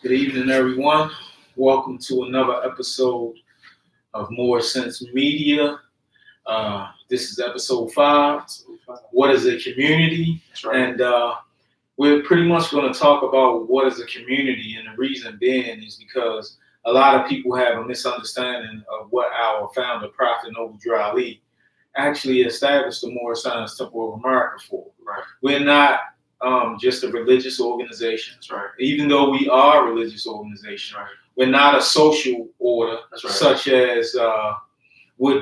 Good evening, everyone. Welcome to another episode of More Sense Media. This is episode 5. What is a community? That's right. And we're pretty much going to talk about what is a community, and the reason being is because a lot of people have a misunderstanding of what our founder, Prophet Noble Drew Ali, actually established the Moorish Science Temple of America for. Right. We're not just a religious organization. That's right. Even though we are a religious organization, Right. we're not a social order, That's right. such as like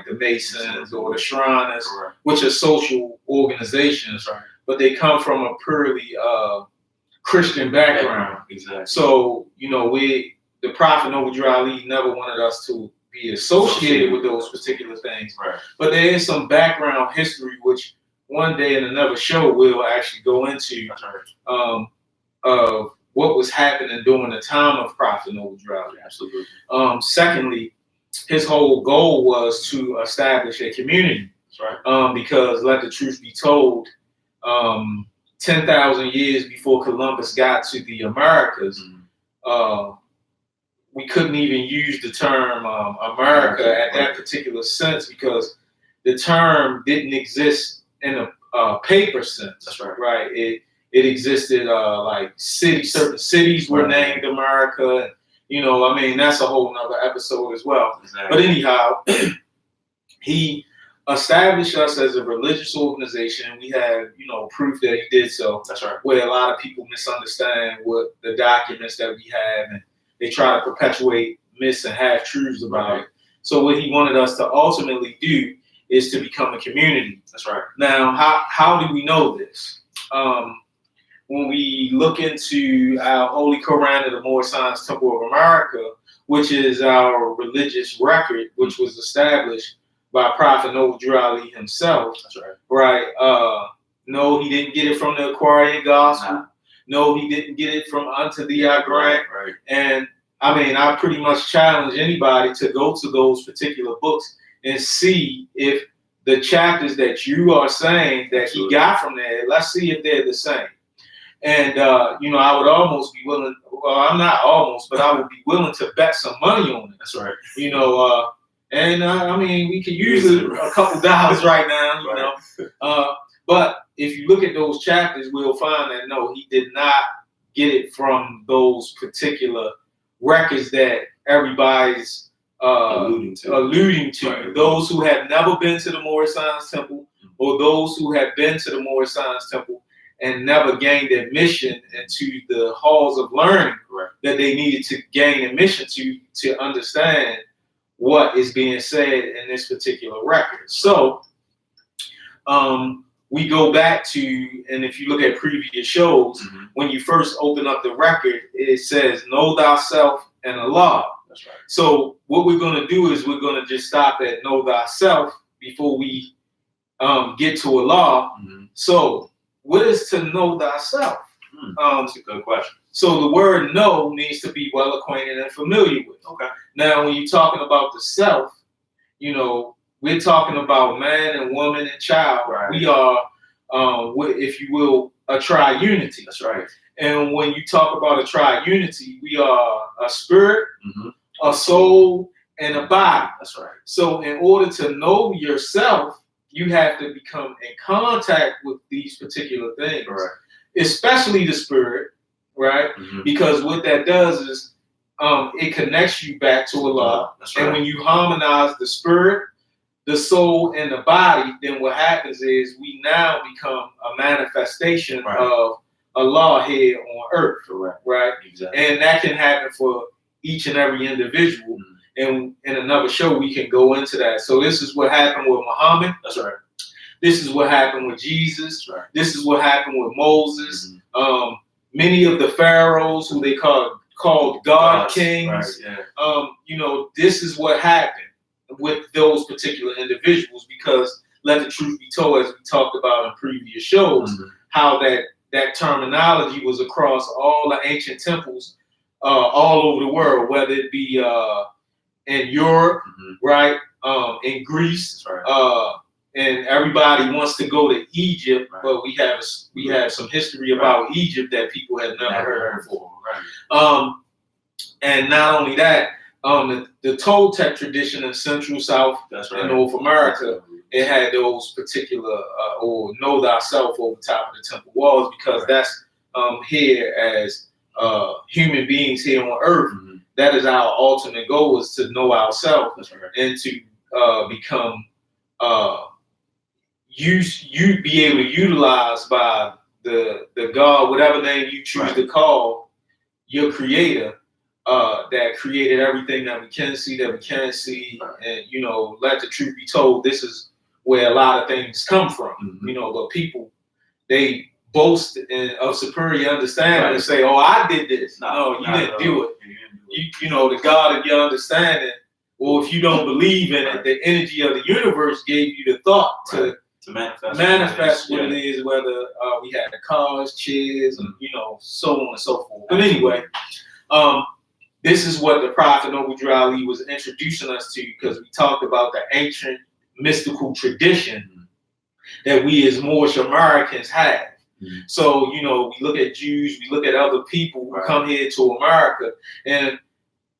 the Masons or the Shriners, Correct. which are social organizations, That's right. but they come from a purely Christian background. Exactly. So, the Prophet Noble Drew Ali never wanted us to be associated with those particular things. Right. But there is some background history, which one day in another show we'll actually go into, That's right. of what was happening during the time of Prophet Noble Drew Ali. Absolutely. Secondly, his whole goal was to establish a community. That's right. Because let the truth be told, 10,000 years before Columbus got to the Americas, we couldn't even use the term America at that particular sense because the term didn't exist in a paper sense. That's right. Right. It existed like certain cities were named America. That's a whole nother episode as well. Exactly. But anyhow, he established us as a religious organization. We have, proof that he did so. That's right. Where a lot of people misunderstand what the documents that we have, and they try to perpetuate myths and half-truths about it. So what he wanted us to ultimately do is to become a community. That's right. Now, how do we know this? When we look into our Holy Quran of the Moorish Science Temple of America, which is our religious record, which was established by Prophet Noble Drew Ali himself. That's right. Right. No, he didn't get it from the Aquarian Gospel. Nah. No, he didn't get it from Unto Thee I Grant. Right. And I pretty much challenge anybody to go to those particular books and see if the chapters that you are saying that he got from there, let's see if they're the same. And, I would almost be willing, I'm not almost, but I would be willing to bet some money on it. That's right. We could use a couple dollars right now, but if you look at those chapters, we'll find that, no, he did not get it from those particular records that everybody's alluding to. Right. Those who have never been to the Moorish Science Temple, or those who have been to the Moorish Science Temple and never gained admission into the halls of learning that they needed to gain admission to understand what is being said in this particular record. So we go back to, and if you look at previous shows, when you first open up the record, it says, know thyself and Allah. That's right. So what we're going to do is we're going to just stop at know thyself before we get to Allah. So what is to know thyself? That's a good question. So the word know means to be well acquainted and familiar with. Okay. Now, when you're talking about the self, we're talking about man and woman and child. Right. We are, if you will, a triunity. That's right. And when you talk about a triunity, we are a spirit, Mm-hmm. a soul, and a body. That's right. So in order to know yourself, you have to become in contact with these particular things, Right. especially the spirit, right? Mm-hmm. Because what that does is it connects you back to Allah. That's And right. when you harmonize the spirit, the soul, and the body, then what happens is we now become a manifestation Right. of Allah here on earth, Correct. right? Exactly. And that can happen for each and every individual. And in another show, we can go into that. So this is what happened with Muhammad. That's right. This is what happened with Jesus. That's right. This is what happened with Moses. Many of the pharaohs who they called God kings. Right. Yeah. This is what happened with those particular individuals, because let the truth be told, as we talked about in previous shows, how that terminology was across all the ancient temples all over the world, whether it be in Europe, right, in Greece, That's right. and everybody wants to go to Egypt, Right. but we have some history about Egypt that people have never heard before. Right. And not only that, the Toltec tradition in Central, South, That's and right. North America, it had those particular or know thyself over top of the temple walls, because Right. that's here as human beings here on earth. Mhm. That is our ultimate goal, is to know ourselves That's right. and to become you be able to utilize by the God, whatever name you choose Right. to call your creator, that created everything that we can see, that we can't see. Right. And let the truth be told, this is where a lot of things come from. Mhm. But people, they boast of superior understanding Right. and say, "Oh, I did this." No, you not didn't at do all. it. You didn't do it. The God of your understanding, or if you don't believe in it, the energy of the universe gave you the thought to To manifest what it is, whether we had the cars, chairs, and so on and so forth. But anyway, this is what the Prophet Noble Drew Ali was introducing us to, because we talked about the ancient mystical tradition that we as Moorish Americans have. Mhm. So, we look at Jews, we look at other people who Right. come here to America, and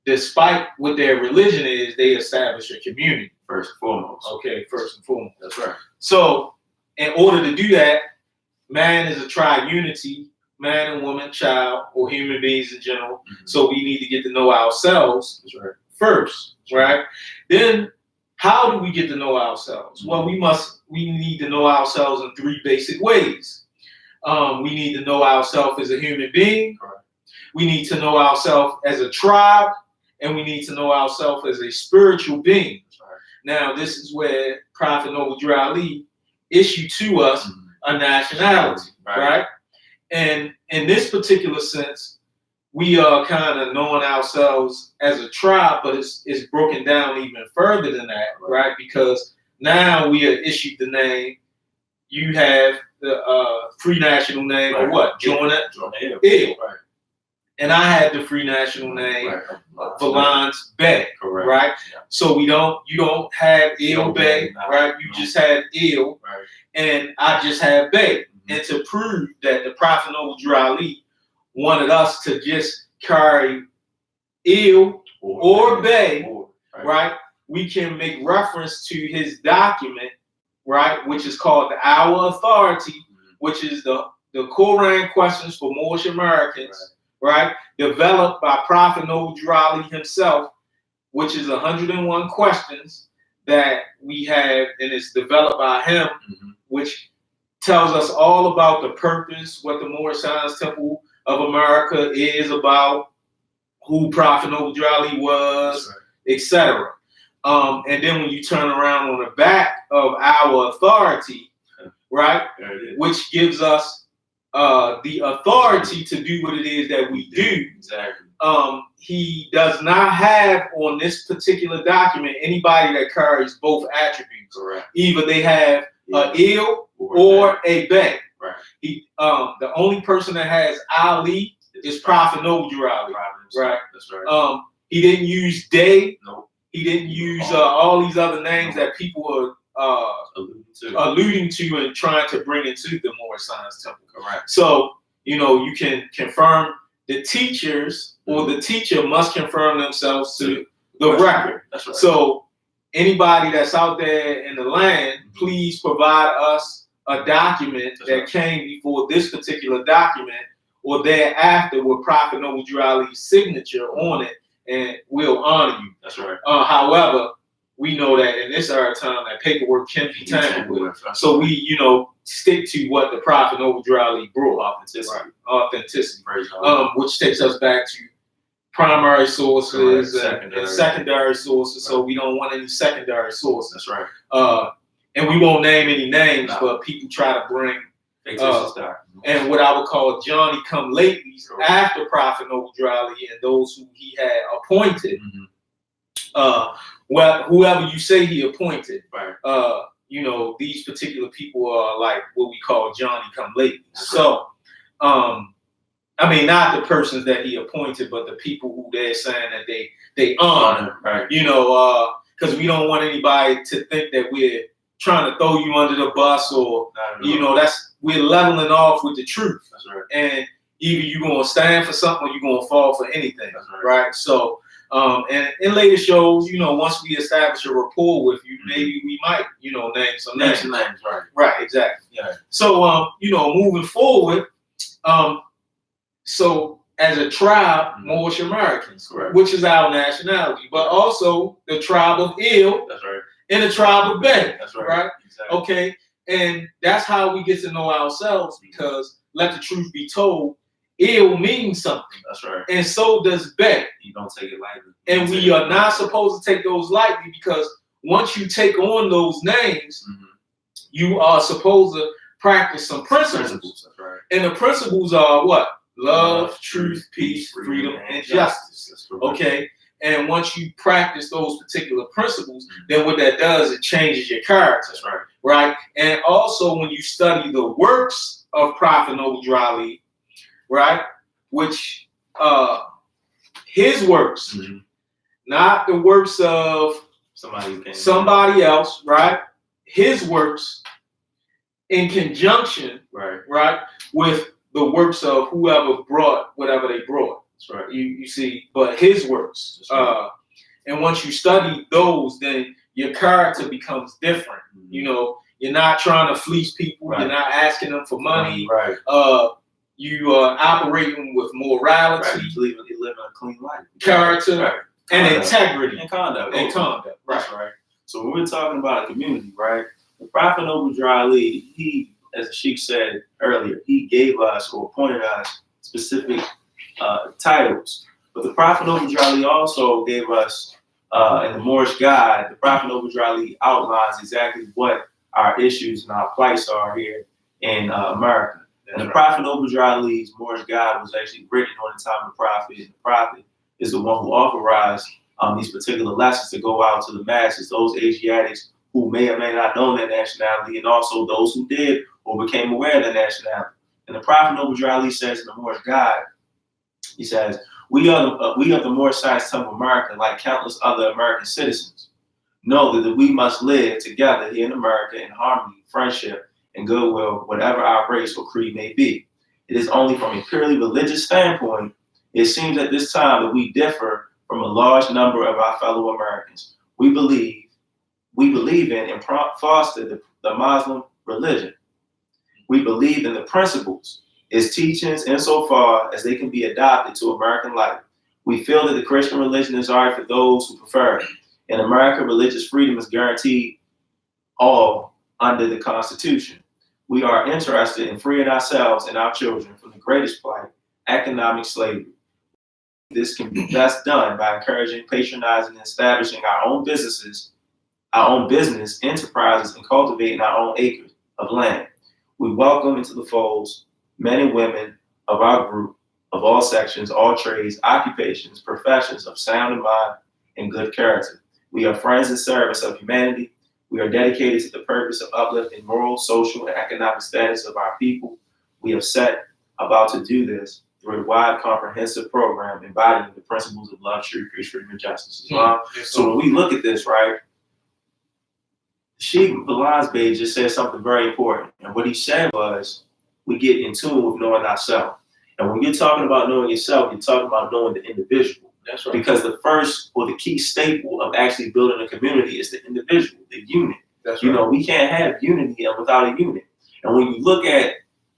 despite what their religion is, they establish a community. First and foremost. Okay, first and foremost. That's right. So, in order to do that, man is a triunity, man and woman, child, or human beings in general. Mhm. So we need to get to know ourselves That's right. first, right? Then, how do we get to know ourselves? Well, we need to know ourselves in three basic ways. We need to know ourselves as a human being. Correct. We need to know ourselves as a tribe, and we need to know ourselves as a spiritual being. That's right. Now, this is where Prophet Noble Drew Ali issued to us Mhm. a nationality, right? And in this particular sense, we are kind of knowing ourselves as a tribe, but it's broken down even further than that, right? Because now we are issued the name. You have the free national name, or what? Jordan Hill. Right. And I had the free national name, Right. Valance Bay, Correct. right? Yeah. So you don't have Il Bay, No. right? You just have Il, Right. and I just have Bay. Mhm. And to prove that the Prophet Noble Drew Ali wanted us to just carry Il or Bay, right? We can make reference to his document, right, which is called the Our Authority, Mhm. which is the Quran Questions for Moorish Americans, right? Developed by Prophet Noble Drew Ali himself, which is 101 questions that we have, and it's developed by him, Mhm. which tells us all about the purpose, what the Moorish Science Temple of America is about, who Prophet Noble Drew Ali was, etc. And then when you turn around on the back of Our Authority, right, There it is. which gives us the authority to do what it is that we do. Exactly. He does not have on this particular document anybody that carries both attributes. Correct. Either they have Yeah. Il or a Bay. Right. He the only person that has Ali is Prophet Noble Drew Ali. Right. That's right. He didn't use Day. Nope. He didn't use all these other names that people are alluding to and trying to bring into the Moorish Science Temple. Correct. So, you can confirm the teachers, or the teacher must confirm themselves to the record. That's right. So, anybody that's out there in the land, please provide us a document that came before this particular document or thereafter with Prophet Noble Drew Ali's signature on it, and we'll honor you. That's right. However, we know that in this era time that paperwork can be tampered with. So we, stick to what the Prophet Noble Drew Ali brought. Authenticity. Which takes us back to primary sources and secondary sources. So we don't want any secondary sources. That's right. And we won't name any names, but people try to bring and what I would call Johnny come latelys after Prophet Noble Drew Ali and those who he had appointed. Well, whoever you say he appointed, these particular people are like what we call Johnny come lately. So, not the persons that he appointed, but the people who they're saying that they honor, because we don't want anybody to think that we're trying to throw you under the bus or, Not at you all. know, we're leveling off with the truth. That's right. And either you're going to stand for something or you're going to fall for anything. That's right. Right? So, and in later shows, you know, once we establish a rapport with you, maybe we might, you know, name some names. Names, right? Right, exactly. Yeah. So, you know, moving forward, so as a tribe, Moorish Americans, Correct. which is our nationality, but also the tribe of Il That's right. and the tribe of Bey. That's right. Right? Exactly. Okay. And that's how we get to know ourselves, because let the truth be told, Il means something. That's right. And so does Bey. You don't take it lightly. And we are not supposed to take those lightly, because once you take on those names, you are supposed to practice some principles. That's right. And the principles are what? Love, truth, peace, freedom, and justice. That's correct. Okay? And once you practice those particular principles, then what that does, it changes your character. That's right. Right? And also when you study the works of Prophet Noble Drew Ali, right? Which his works, not the works of somebody else, right? His works in conjunction, right, with the works of whoever brought whatever they brought. That's right. You see, but his works. Right. And once you study those, then your character becomes different. You know, you're not trying to fleece people. Right. You're not asking them for money. Right. You are operating with morality, Right. You live a clean life. character, Right. and Conduct. integrity. And conduct. And conduct. Right. That's right. So when we're talking about a community, right? The Prophet Noble Drew Ali, he, as the Sheikh said earlier, he gave us or appointed us specific titles. But the Prophet Noble Drew Ali also gave us, in the Moorish Guide, the Prophet Noble Drew Ali outlines exactly what our issues and our plights are here in America. And the Prophet Noble Drew Ali's Moorish Guide was actually written on the time of the Prophet. And the Prophet is the one who authorized these particular lessons to go out to the masses, those Asiatics who may or may not know their nationality, and also those who did or became aware of their nationality. And the Prophet Noble Drew Ali says in the Moorish Guide, he says, we of the Moorish Science Temple of America, like countless other American citizens, know that we must live together here in America in harmony, friendship, and goodwill, whatever our race or creed may be. It is only from a purely religious standpoint, it seems at this time that we differ from a large number of our fellow Americans. We believe in and foster the Muslim religion. We believe in the principles, its teachings, insofar as they can be adopted to American life. We feel that the Christian religion is all right for those who prefer it. In America, religious freedom is guaranteed all under the Constitution. We are interested in freeing ourselves and our children from the greatest plight, economic slavery. This can be best done by encouraging, patronizing, and establishing our own business enterprises, and cultivating our own acres of land. We welcome into the folds men and women of our group of all sections, all trades, occupations, professions of sound of mind and good character. We are friends and servants of humanity. We are dedicated to the purpose of uplifting moral, social, and economic status of our people. We have set about to do this through a wide, comprehensive program embodying the principles of love, truth, peace, freedom, and justice. So when we look at this, right, Sheikh Valens Bey just said something very important. And what he said was, we get in tune with knowing ourselves. And when you're talking about knowing yourself, you're talking about knowing the individual. That's right. Because the first or the key staple of actually building a community is the individual, the unit. That's You right. know, we can't have unity without a unit. And when you look at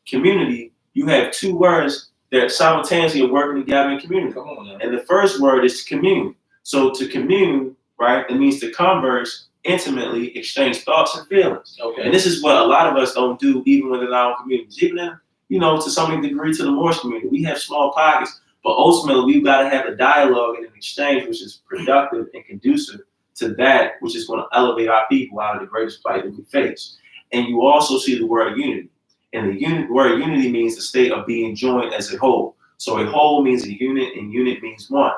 community, you have two words that simultaneously are working together in community. Come on now. And the first word is to commune. So to commune, right, it means to converse intimately, exchange thoughts and feelings. Okay. And this is what a lot of us don't do, even within our own communities. Even in, you know, to some degree to the Moorish community. We have small pockets, but ultimately we've got to have a dialogue and an exchange which is productive and conducive to that which is going to elevate our people out of the greatest plight that we face. And you also see the word unity. And the word unity means the state of being joined as a whole. So a whole means a unit, and unit means one.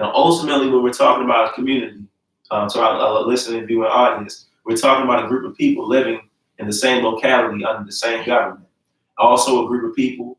Now, ultimately, when we're talking about a community, to our listening, viewing audience, we're talking about a group of people living in the same locality under the same government. Also, a group of people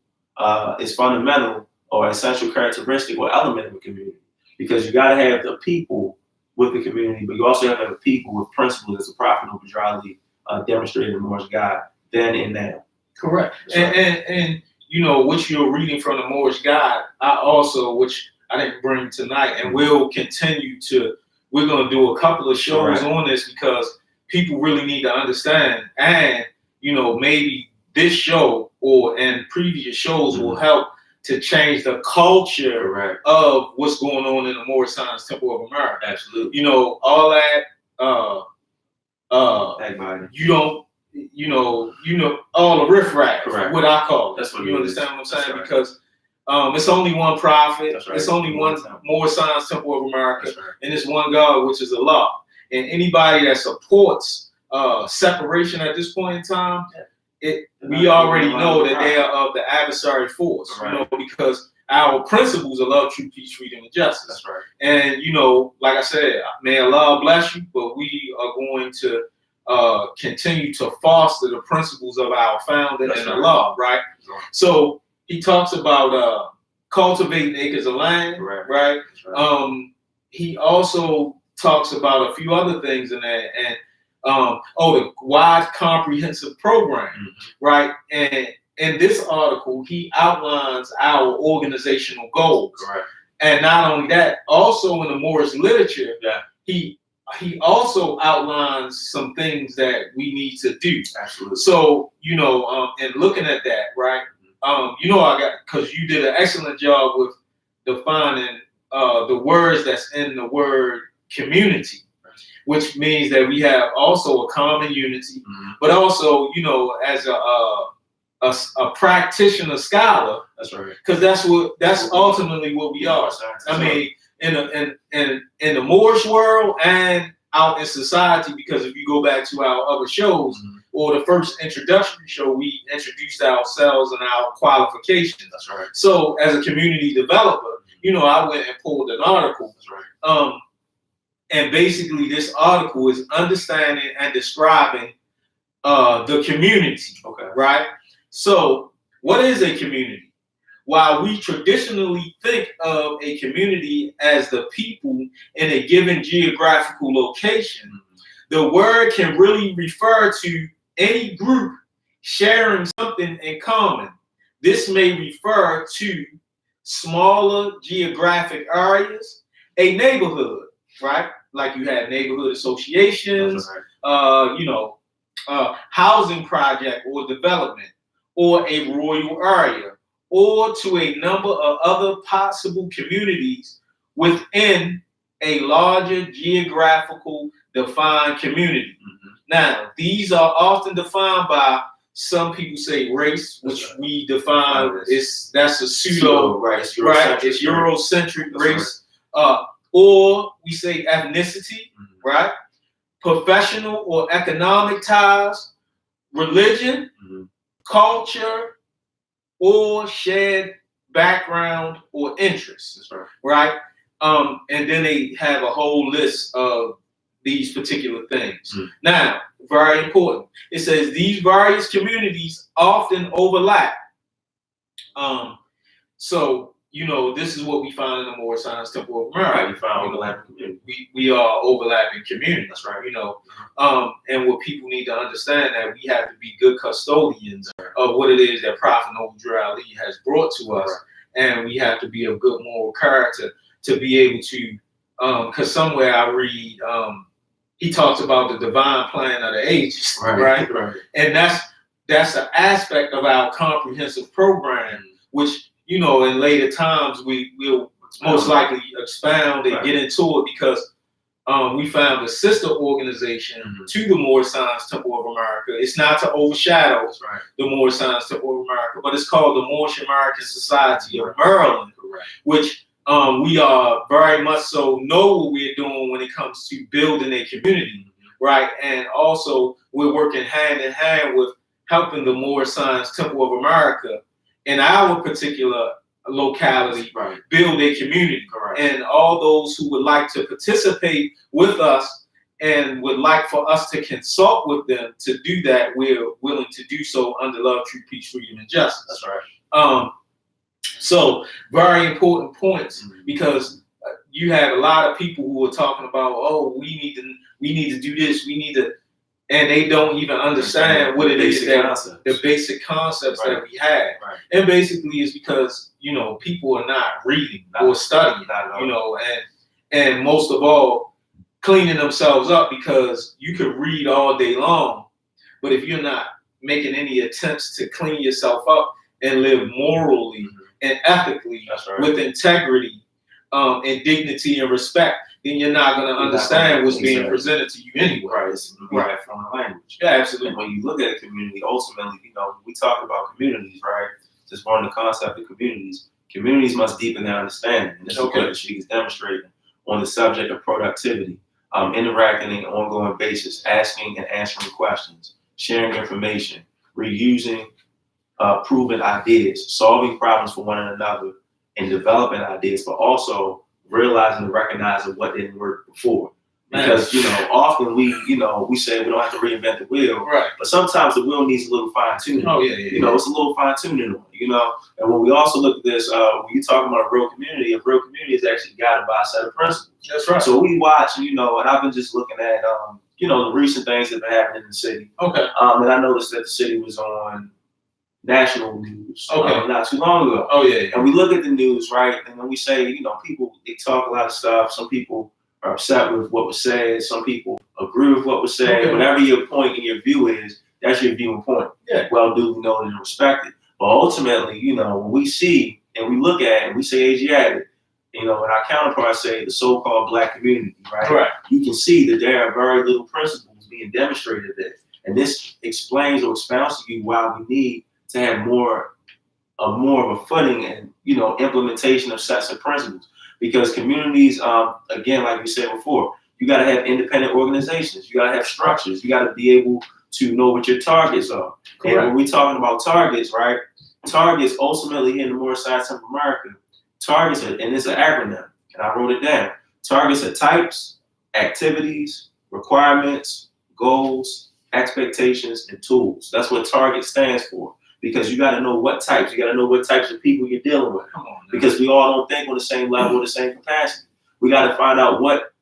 is fundamental or essential characteristic or element of a community, because you got to have the people with the community, but you also have to have the people with principles, as the Prophet Noble Drew Ali demonstrated the Moorish God then and now. Correct. That's And you know, what you're reading from the Moorish God, I also, which I didn't bring tonight, and we'll continue to, we're going to do a couple of shows on this because people really need to understand. And, you know, maybe this show and previous shows will help to change the culture of what's going on in the Moorish Science Temple of America. Absolutely. You know, all that, you don't, you know, all the riffraff, what I call it. That's what you understand what I'm saying? Because it's only one prophet. It's only one Moorish Science Temple of America, and it's one God, which is Allah. And anybody that supports separation at this point in time, we already know that they are of the adversary force. You know, because our principles are love, truth, peace, freedom, and justice. That's right. And you know, like I said, may Allah bless you, but we are going to continue to foster the principles of our founder and Allah, right? So he talks about cultivating acres of land, right? He also talks about a few other things in that, and the wide comprehensive program, right? And in this article, he outlines our organizational goals. And not only that, also in the Moorish literature, he also outlines some things that we need to do. Absolutely. So, you know, and looking at that, right? You know, because you did an excellent job with defining the words that's in the word community, which means that we have also a common unity, but also, you know, as a practitioner scholar, because that's ultimately what we are. I mean, in the Moorish world and out in society, because if you go back to our other shows or the first introductory show, we introduced ourselves and our qualifications. So as a community developer, you know, I went and pulled an article. And basically this article is understanding and describing the community, right? So what is a community? While we traditionally think of a community as the people in a given geographical location, the word can really refer to any group sharing something in common. This may refer to smaller geographic areas, a neighborhood, right? Like you have neighborhood associations, you know, housing project or development, or a rural area, or to a number of other possible communities within a larger geographical defined community. Now, these are often defined by, some people say race, which we define that's a pseudo, it's Eurocentric race, or we say ethnicity, right? Professional or economic ties, religion, culture, or shared background or interests, right? And then they have a whole list of these particular things. Now, very important. It says these various communities often overlap. So, you know, this is what we find in the Moorish Science Temple of America. We find overlapping communities. We are overlapping communities, right? You know, and what people need to understand that we have to be good custodians of what it is that Prophet Noble Drew Ali has brought to us, and we have to be of good moral character to be able to. Because somewhere I read, he talks about the divine plan of the ages, right? And that's an aspect of our comprehensive program, which, you know, in later times we'll most likely expound and get into it, because we found a sister organization to the Moorish Science Temple of America. It's not to overshadow the Moorish Science Temple of America, but it's called the Moorish American Society of Maryland, which we are very much so know what we're doing when it comes to building a community, right? And also we're working hand in hand with helping the Moorish Science Temple of America in our particular locality build a community. And all those who would like to participate with us and would like for us to consult with them to do that, we're willing to do so under love, truth, peace, freedom, and justice. So very important points, because you have a lot of people who are talking about, oh, we need to do this, we need to and they don't even understand what it is that the basic concepts Right. that we have. Right. And basically it's because, you know, people are not reading or studying, you know, and most of all, cleaning themselves up, because you could read all day long, but if you're not making any attempts to clean yourself up and live morally and ethically with integrity and dignity and respect, then you're not going to understand what's being presented to you anyway. Right, it's right from the language. Yeah, absolutely. And when you look at a community, ultimately, you know, we talk about communities, right? Just one of the concept of communities. Communities must deepen their understanding. And this is what the sheet is demonstrating on the subject of productivity, interacting on an ongoing basis, asking and answering questions, sharing information, reusing proven ideas, solving problems for one another, and developing ideas, but also realizing and recognizing what didn't work before. Because, you know, often we say we don't have to reinvent the wheel, right? But sometimes the wheel needs a little fine tuning. Oh, yeah. You know, it's a little fine tuning on it, you know. And when we also look at this, when you're talking about a real community is actually guided by a set of principles. That's right. So we watch, you know, and I've been just looking at, you know, the recent things that have been happening in the city. Okay. And I noticed that the city was on national news not too long ago. Oh, yeah. And we look at the news, right? And then we say, you know, people, they talk a lot of stuff. Some people are upset with what was said. Some people agree with what was said. Whatever your point and your view is, that's your view and point. Yeah. Well duly noted and respected. But ultimately, you know, when we see and we look at and we say Asiatic, you know, and our counterparts say the so-called Black community, right? Right. You can see that there are very little principles being demonstrated there. And this explains or expounds to you why we need to have more of a footing and, you know, implementation of sets of principles. Because communities, again, like we said before, you got to have independent organizations. You got to have structures. You got to be able to know what your targets are. Correct. And when we're talking about targets, right? Targets ultimately here in the Moorish Science of America, targets are, and it's an acronym, and I wrote it down. Targets are types, activities, requirements, goals, expectations, and tools. That's what target stands for. Because you got to know what types. You got to know what types of people you're dealing with. Come on, because we all don't think on the same level or the same capacity. We got to find out what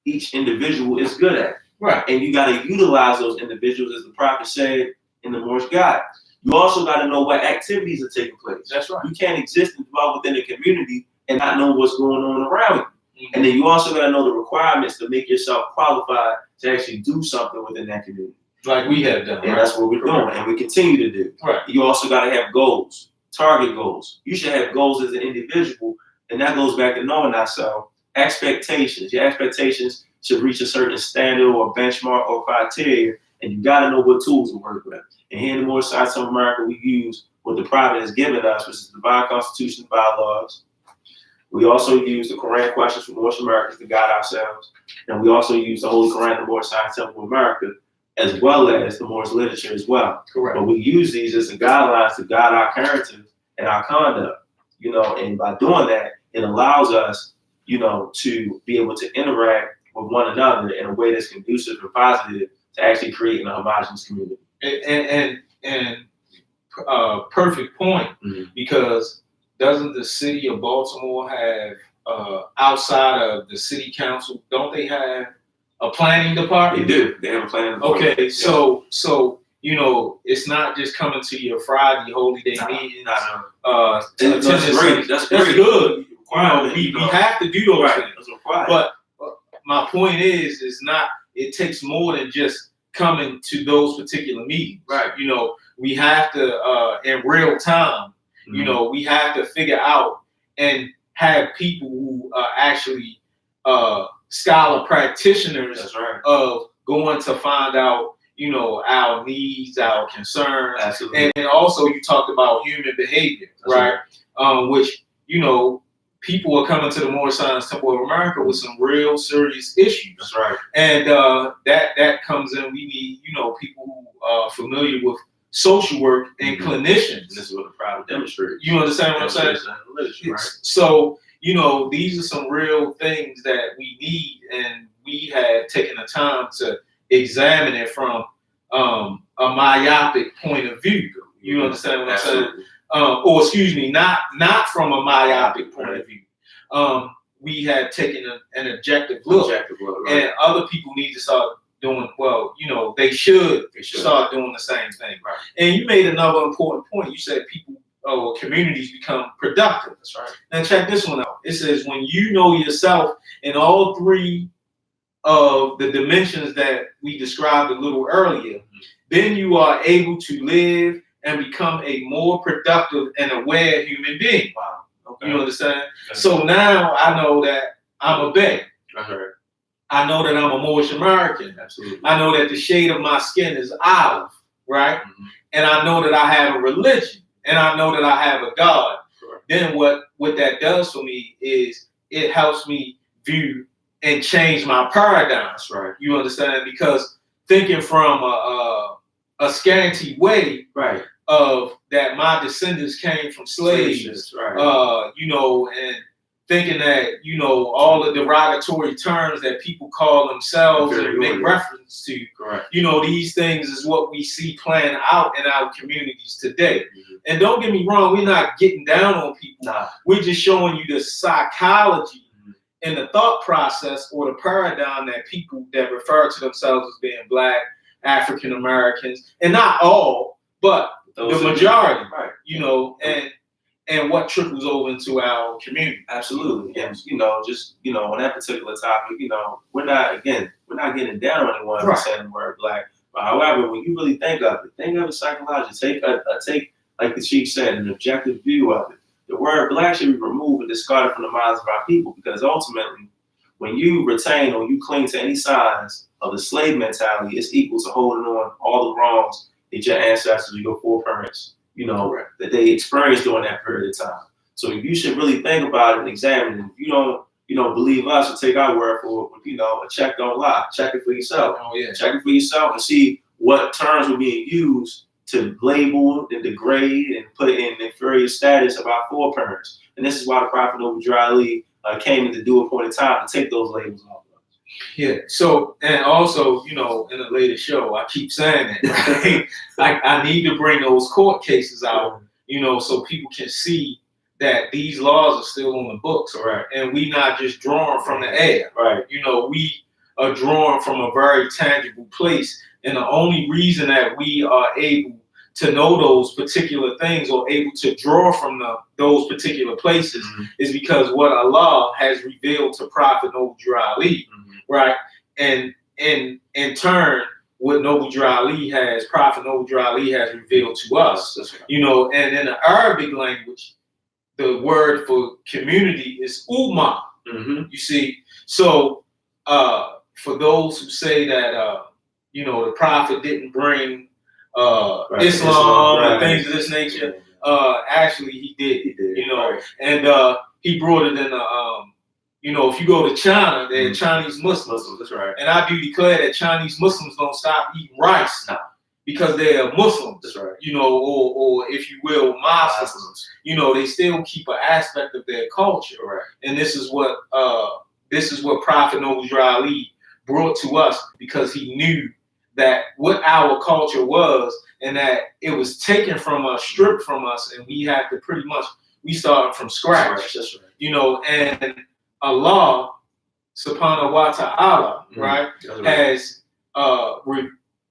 each individual is good at. Right. And you got to utilize those individuals, as the prophet said in the Moorish God. You also got to know what activities are taking place. That's right. You can't exist and dwell within a community and not know what's going on around you. And then you also got to know the requirements to make yourself qualified to actually do something within that community. Like we have done. And that's what we're doing, and we continue to do. Right. You also got to have goals, target goals. You should have goals as an individual, and that goes back to knowing thyself. Expectations. Your expectations should reach a certain standard or benchmark or criteria, and you got to know what tools to work with. And here in the Moorish Science of America, we use what the prophet has given us, which is the divine constitution and bylaws. We also use the Quran questions from Moorish Americans to guide ourselves, and we also use the Holy Quran, the Moorish Science Temple of America, as well as the Moorish literature as well. Correct. But we use these as the guidelines to guide our character and our conduct, you know, and by doing that, it allows us, you know, to be able to interact with one another in a way that's conducive and positive to actually creating a homogenous community. And perfect point, because doesn't the city of Baltimore have, outside of the city council, don't they have a planning department? They do. They have a planning department. Okay, so you know, it's not just coming to your Friday holy day meetings. That's great. That's good. Wow, we have to do those things. That's required. But my point is not. It takes more than just coming to those particular meetings. Right. You know, we have to in real time. You know, we have to figure out and have people who are actually scholar practitioners. That's right. Of going to find out, you know, our needs, our concerns. Absolutely. And also you talked about human behavior, right? Which, you know, people are coming to the Moorish Science Temple of America with some real serious issues. That's right. And that comes in, we need, you know, people who are familiar with social work and clinicians. And this is what the prophet demonstrated. You understand what I'm saying? Right. So, you know, these are some real things that we need, and we have taken the time to examine it from a myopic point of view. You understand what I'm saying? Or excuse me, not from a myopic point of view. We have taken an objective look, right. and other people need to start doing well. They should start doing the same thing. Right. And you made another important point. You said people or communities become productive. That's right. Now check this one out. It says when you know yourself in all three of the dimensions that we described a little earlier, then you are able to live and become a more productive and aware human being. Wow. Okay. You understand? Okay. So now I know that I'm a Bay. I heard. I know that I'm a Moorish American. Absolutely. I know that the shade of my skin is olive, right? Mm-hmm. And I know that I have a religion, and I know that I have a God. Sure. Then what that does for me is it helps me view and change my paradigm. That's right. You understand? Because thinking from a scanty way, Right. of that my descendants came from slaves, right. And thinking that, all the derogatory terms that people call themselves and make reference to, correct. These things is what we see playing out in our communities today. Mm-hmm. And don't get me wrong, we're not getting down on people. Nah. We're just showing you the psychology and the thought process or the paradigm that people that refer to themselves as being Black, African Americans, and not all, but the majority, right. And what trickles over into our community. Absolutely. And, on that particular topic, we're not getting down on anyone for saying the word Black. But however, when you really think of it psychologically. Take, like the chief said, an objective view of it. The word Black should be removed and discarded from the minds of our people, because ultimately, when you retain or you cling to any signs of the slave mentality, it's equal to holding on all the wrongs that your ancestors or your foreparents, that they experienced during that period of time. So you should really think about it and examine it. If you don't believe us or take our word for it, a check don't lie. Check it for yourself. Oh, yeah. Check it for yourself and see what terms were being used to label and degrade and put in the inferior status of our foreparents. And this is why the Prophet Noble Ali came into due appointed time to take those labels off. Yeah. So, and also, in the later show, I keep saying that, right? I need to bring those court cases out, so people can see that these laws are still on the books, right? And we not just drawing from the air, right? We are drawing from a very tangible place, and the only reason that we are able to know those particular things or able to draw from those particular places is because what Allah has revealed to Prophet Noble Ali, right? And in turn, what Prophet Noble Ali has revealed to us, and in the Arabic language, the word for community is ummah. You see, so for those who say that, the Prophet didn't bring Islam and things of this nature. Actually, he did. And he brought it in if you go to China, they're Chinese Muslims. That's right. And I do declare that Chinese Muslims don't stop eating rice because they're Muslims. That's right. Or if you will, Muslims. They still keep an aspect of their culture. Right. And this is what Prophet Noble Ali brought to us, because he knew that what our culture was, and that it was taken from us, stripped from us, and we had to we started from scratch. That's right. And Allah, subhanahu wa ta'ala, right, has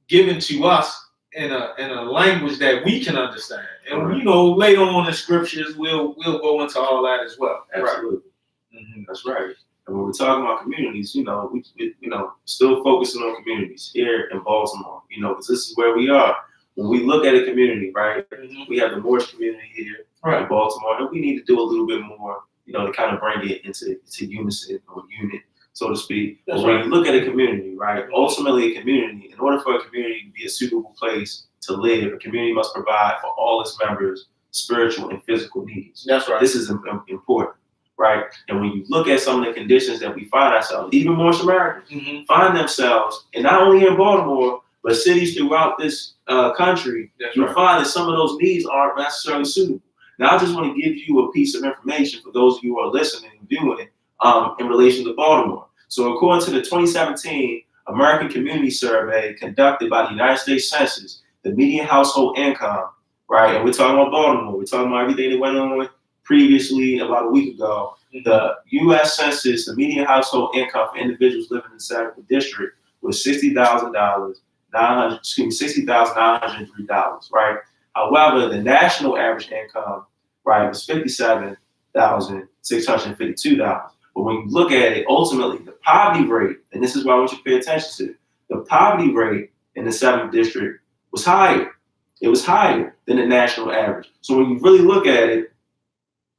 given to us in a language that we can understand. And later on in the scriptures, we'll go into all that as well. Absolutely. Right. That's right. And when we're talking about communities, we still focusing on communities here in Baltimore, because this is where we are. When we look at a community, right, we have the Moorish community here in Baltimore, and we need to do a little bit more, to kind of bring it into unison or unit, so to speak. But when you look at a community, right, ultimately a community, in order for a community to be a suitable place to live, a community must provide for all its members spiritual and physical needs. That's right. This is important. Right. And when you look at some of the conditions that we find ourselves, even Moorish Americans find themselves, and not only in Baltimore, but cities throughout this country, you'll find that some of those needs aren't necessarily suitable. Now, I just want to give you a piece of information for those of you who are listening and viewing it in relation to Baltimore. So according to the 2017 American Community Survey conducted by the United States Census, the median household income, right, and we're talking about Baltimore, we're talking about everything that went on previously about a week ago, the U.S. Census, the median household income for individuals living in the Sackville District was $60,903, right? However, the national average income, right, was $57,652. But when you look at it, ultimately, the poverty rate, and this is what I want you to pay attention to, the poverty rate in the 7th district was higher. It was higher than the national average. So when you really look at it,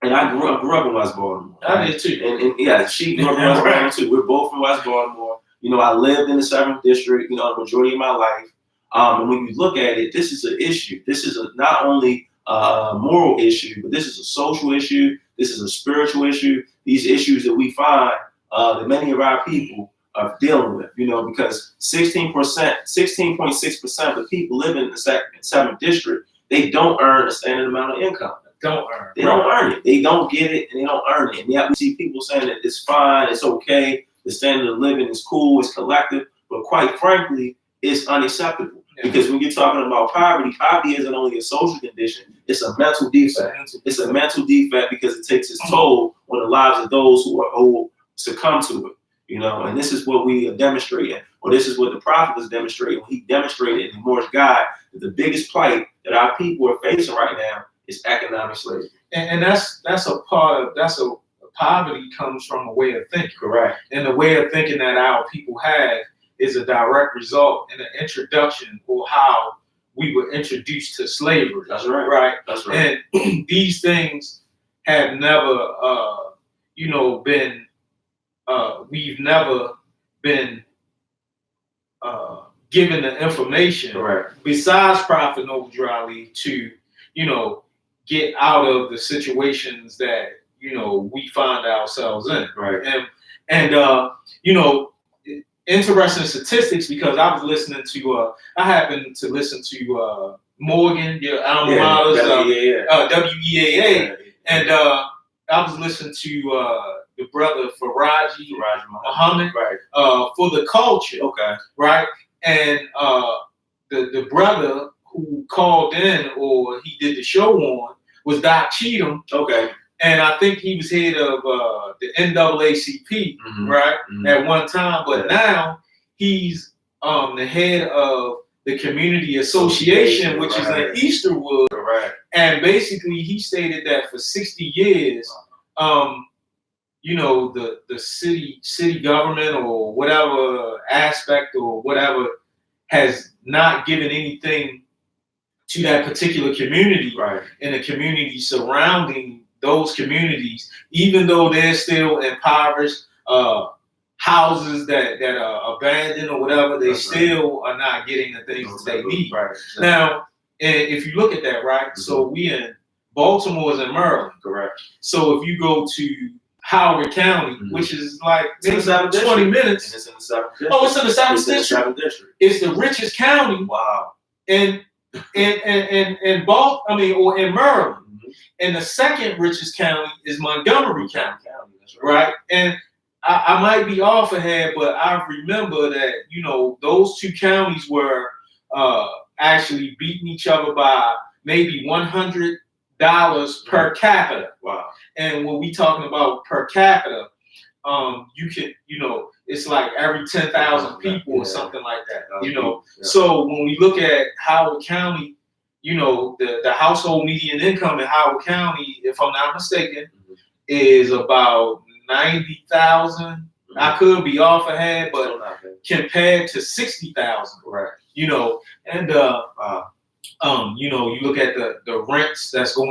and I grew up in West Baltimore. I did too. And yeah, she grew up in West Baltimore too. We're both from West Baltimore. You know, I lived in the 7th district, you know, the majority of my life. And when you look at it, this is an issue. This is not only a moral issue, but this is a social issue. This is a spiritual issue. These issues that we find that many of our people are dealing with, you know, because 16.6% of the people living in the 7th district, they don't earn a standard amount of income. They don't earn it. They don't get it, and they don't earn it. And yet we see people saying that it's fine, it's okay, the standard of living is cool, it's collective, but quite frankly, it's unacceptable. Yeah. Because when you're talking about poverty, poverty isn't only a social condition, it's a mental defect. It's a mental defect because it takes its toll on the lives of those who succumb to it. You know, and this is what we are demonstrating, or this is what the prophet was demonstrating. He demonstrated in the Moorish Guide that the biggest plight that our people are facing right now is economic slavery. And that's a part of poverty comes from a way of thinking. Correct. And the way of thinking that our people have is a direct result in the introduction or how we were introduced to slavery. That's right. Right. That's right. And these things have never, been. We've never been given the information. Correct. Besides Prophet Noble Drew Ali to, get out of the situations that we find ourselves in. Right. And interesting statistics, because I was listening to I happened to listen to Morgan, your alma mater's WEAA, and I was listening to the brother Faraji Muhammad, right, for the culture. Okay. Right. And the brother who called in, or he did the show on, was Doc Cheatham. Okay. And I think he was head of the NAACP, right, at one time. But now he's the head of the Community Association, which is in Easterwood. Right. And basically, he stated that for 60 years, the city government or whatever aspect or whatever has not given anything to that particular community, right, and the community surrounding those communities, even though they're still impoverished, houses that are abandoned or whatever, they still are not getting the things that they need. Right. Now, and if you look at that, right, so we in Baltimore is in Maryland. Correct. So if you go to Howard County, which is like 20 minutes. And it's in the 7th district. Oh, it's in the 7th district. It's the richest county. Wow. In Maryland. And the second richest county is Montgomery County. That's right. And I might be off ahead, but I remember that, those two counties were actually beating each other by maybe $100 per capita. Wow. And when we talking about per capita, you can, it's like every 10,000 people or something like that, Yeah. So when we look at Howard County, the household median income in Howard County, if I'm not mistaken, is about 90,000. I could be off ahead, but compared to 60,000, right? And you look at the rents that's going